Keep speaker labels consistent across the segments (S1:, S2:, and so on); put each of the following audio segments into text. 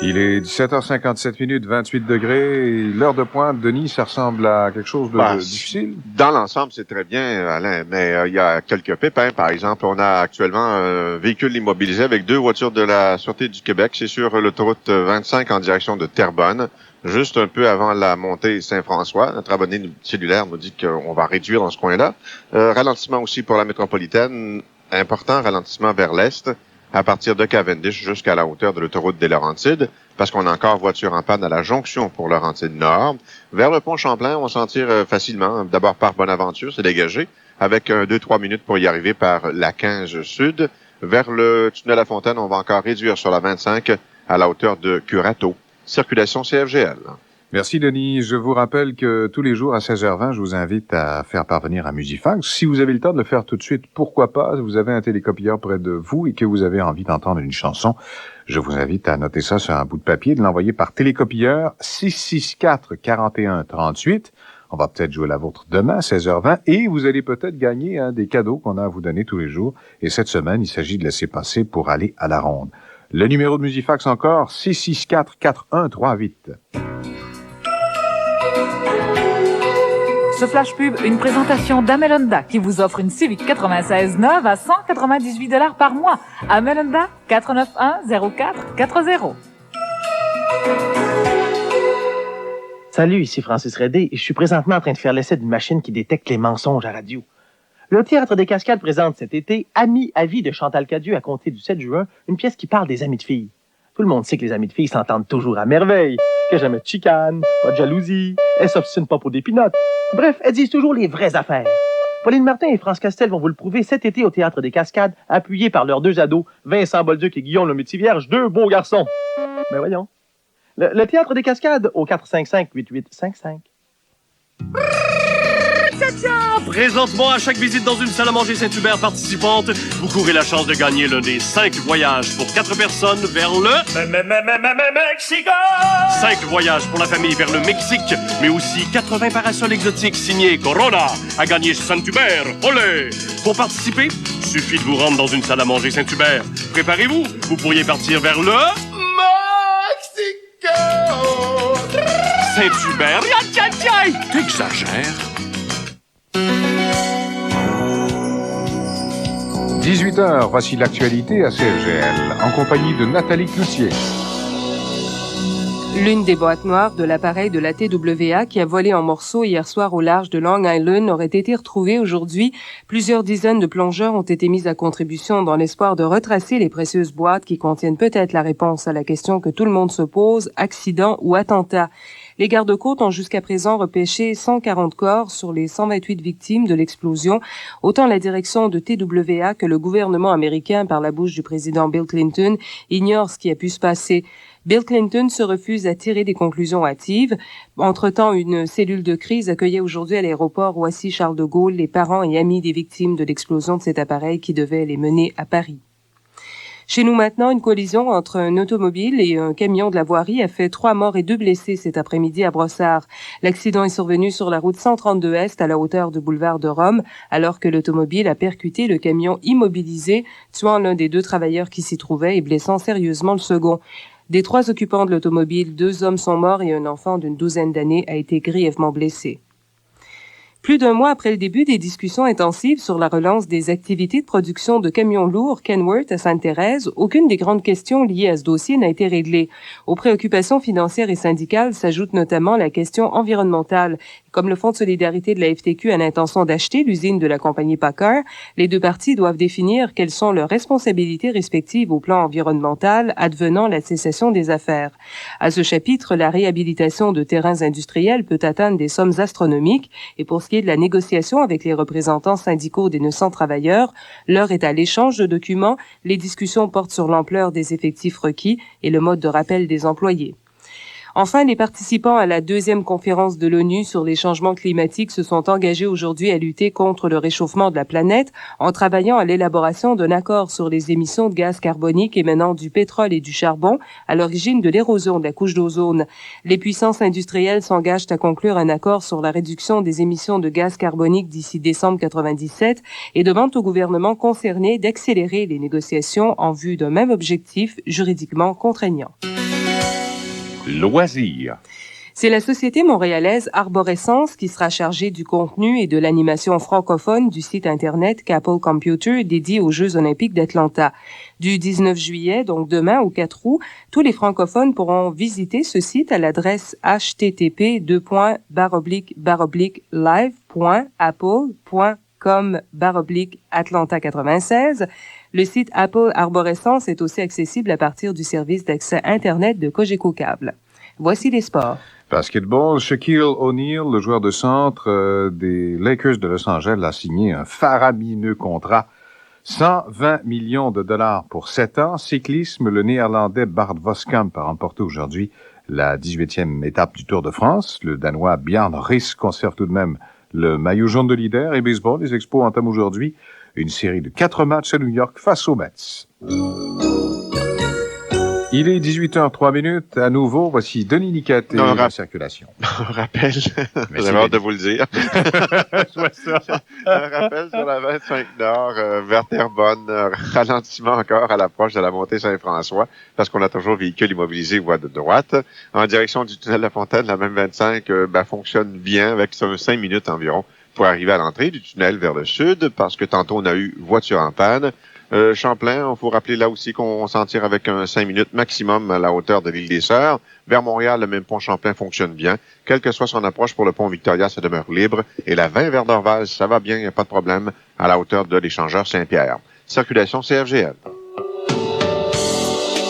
S1: Il est 17h57, 28 degrés. L'heure de pointe, Denis, ça ressemble à quelque chose de difficile?
S2: Dans l'ensemble, c'est très bien, Alain, mais il y a quelques pépins. Par exemple, on a actuellement un véhicule immobilisé avec 2 voitures de la Sûreté du Québec. C'est sur l'autoroute 25 en direction de Terrebonne, juste un peu avant la montée Saint-François. Notre abonné cellulaire nous dit qu'on va réduire dans ce coin-là. Ralentissement aussi pour la métropolitaine. Important ralentissement vers l'est, à partir de Cavendish jusqu'à la hauteur de l'autoroute des Laurentides, parce qu'on a encore voiture en panne à la jonction pour Laurentides Nord. Vers le pont Champlain, on s'en tire facilement. D'abord par Bonaventure, c'est dégagé, avec 2-3 minutes pour y arriver par la 15 Sud. Vers le tunnel à Fontaine, on va encore réduire sur la 25 à la hauteur de Curato. Circulation CFGL.
S1: Merci, Denis. Je vous rappelle que tous les jours à 16h20, je vous invite à faire parvenir un Musifax. Si vous avez le temps de le faire tout de suite, pourquoi pas? Vous avez un télécopieur près de vous et que vous avez envie d'entendre une chanson. Je vous invite à noter ça sur un bout de papier, de l'envoyer par télécopieur 664-4138. On va peut-être jouer la vôtre demain à 16h20 et vous allez peut-être gagner des cadeaux qu'on a à vous donner tous les jours. Et cette semaine, il s'agit de laisser passer pour aller à la ronde. Le numéro de Musifax encore, 664-4138.
S3: Ce flash pub, une présentation d'Amel Honda qui vous offre une Civic 96 neuve à 198 $ par mois. Amel Honda, 491-0440.
S4: Salut, ici Francis Redé et je suis présentement en train de faire l'essai d'une machine qui détecte les mensonges à radio. Le Théâtre des Cascades présente cet été Amis à vie de Chantal Cadieux à compter du 7 juin, une pièce qui parle des amis de filles. Tout le monde sait que les amis de filles s'entendent toujours à merveille, qu'il n'y a jamais de chicane, pas de jalousie, elles s'obstinent pas pour des pinottes. Bref, elles disent toujours les vraies affaires. Pauline Martin et France Castel vont vous le prouver cet été au Théâtre des Cascades, appuyés par leurs 2 ados, Vincent Bolduc et Guillaume le Métivierge, 2 beaux garçons. Ben voyons. Le Théâtre des Cascades au 455-8855.
S5: Présentement, à chaque visite dans une salle à manger Saint-Hubert participante, vous courez la chance de gagner l'un des 5 voyages pour 4 personnes vers le... Mexico! 5 voyages pour la famille vers le Mexique, mais aussi 80 parasols exotiques signés Corona à gagner chez Saint-Hubert. Olé! Pour participer, suffit de vous rendre dans une salle à manger Saint-Hubert. Préparez-vous, vous pourriez partir vers le... Mexico! Saint-Hubert, t'exagères.
S1: 18h, voici l'actualité à CFGL, en compagnie de Nathalie Cloutier.
S6: L'une des boîtes noires de l'appareil de la TWA qui a volé en morceaux hier soir au large de Long Island aurait été retrouvée aujourd'hui. Plusieurs dizaines de plongeurs ont été mis à contribution dans l'espoir de retracer les précieuses boîtes qui contiennent peut-être la réponse à la question que tout le monde se pose, accident ou attentat. Les gardes-côtes ont jusqu'à présent repêché 140 corps sur les 128 victimes de l'explosion. Autant la direction de TWA que le gouvernement américain, par la bouche du président Bill Clinton, ignore ce qui a pu se passer. Bill Clinton se refuse à tirer des conclusions hâtives. Entre-temps, une cellule de crise accueillait aujourd'hui à l'aéroport Roissy-Charles de Gaulle les parents et amis des victimes de l'explosion de cet appareil qui devait les mener à Paris. Chez nous maintenant, une collision entre un automobile et un camion de la voirie a fait 3 morts et 2 blessés cet après-midi à Brossard. L'accident est survenu sur la route 132 Est à la hauteur du boulevard de Rome, alors que l'automobile a percuté le camion immobilisé, tuant l'un des 2 travailleurs qui s'y trouvaient et blessant sérieusement le second. Des 3 occupants de l'automobile, 2 hommes sont morts et un enfant d'une 12aine d'années a été grièvement blessé. Plus d'1 mois après le début des discussions intensives sur la relance des activités de production de camions lourds Kenworth à Sainte-Thérèse, aucune des grandes questions liées à ce dossier n'a été réglée. Aux préoccupations financières et syndicales s'ajoute notamment la question environnementale. Comme le Fonds de solidarité de la FTQ a l'intention d'acheter l'usine de la compagnie Packard, les 2 parties doivent définir quelles sont leurs responsabilités respectives au plan environnemental advenant la cessation des affaires. À ce chapitre, la réhabilitation de terrains industriels peut atteindre des sommes astronomiques et pour ce qui est de la négociation avec les représentants syndicaux des 900 travailleurs, l'heure est à l'échange de documents, les discussions portent sur l'ampleur des effectifs requis et le mode de rappel des employés. Enfin, les participants à la 2e conférence de l'ONU sur les changements climatiques se sont engagés aujourd'hui à lutter contre le réchauffement de la planète en travaillant à l'élaboration d'un accord sur les émissions de gaz carbonique émanant du pétrole et du charbon à l'origine de l'érosion de la couche d'ozone. Les puissances industrielles s'engagent à conclure un accord sur la réduction des émissions de gaz carbonique d'ici décembre 97 et demandent au gouvernement concerné d'accélérer les négociations en vue d'un même objectif juridiquement contraignant.
S7: Loisirs.
S6: C'est la société montréalaise Arborescence qui sera chargée du contenu et de l'animation francophone du site Internet Capel Computer dédié aux Jeux olympiques d'Atlanta. Du 19 juillet, donc demain au 4 août, tous les francophones pourront visiter ce site à l'adresse http://live.apple.com/Atlanta96. Le site Apple Arborescence est aussi accessible à partir du service d'accès Internet de Cogeco Cable. Voici les sports.
S1: Basketball, Shaquille O'Neal, le joueur de centre des Lakers de Los Angeles, a signé un faramineux contrat. 120 millions de dollars pour 7 ans. Cyclisme, le Néerlandais Bart Voskamp a remporté aujourd'hui la 18e étape du Tour de France. Le Danois Bjarne Riis conserve tout de même le maillot jaune de leader. Et baseball, les Expos entament aujourd'hui une série de 4 matchs à New York face aux Mets. Il est 18h03. À nouveau, voici Denis Nicaté de la circulation.
S2: Un rappel, j'avais hâte de vous le dire. Un rappel sur la 25 Nord, vers Terrebonne, ralentissement encore à l'approche de la montée Saint-François, parce qu'on a toujours véhicule immobilisé voie de droite. En direction du tunnel La Fontaine, la même 25 fonctionne bien avec 5 minutes environ pour arriver à l'entrée du tunnel vers le sud, parce que tantôt on a eu voiture en panne. Champlain, il faut rappeler là aussi qu'on s'en tire avec un 5 minutes maximum à la hauteur de l'île des Sœurs. Vers Montréal, le même pont Champlain fonctionne bien. Quelle que soit son approche pour le pont Victoria, ça demeure libre. Et la 20 vers Dorval, ça va bien, il n'y a pas de problème, à la hauteur de l'échangeur Saint-Pierre. Circulation CFGL.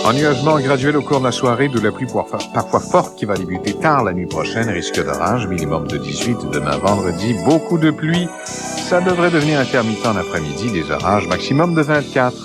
S1: Ennuagement graduel au cours de la soirée, de la pluie parfois forte qui va débuter tard la nuit prochaine. Risque d'orage, minimum de 18 demain vendredi. Beaucoup de pluie. Ça devrait devenir intermittent en après-midi. Des orages, maximum de 24.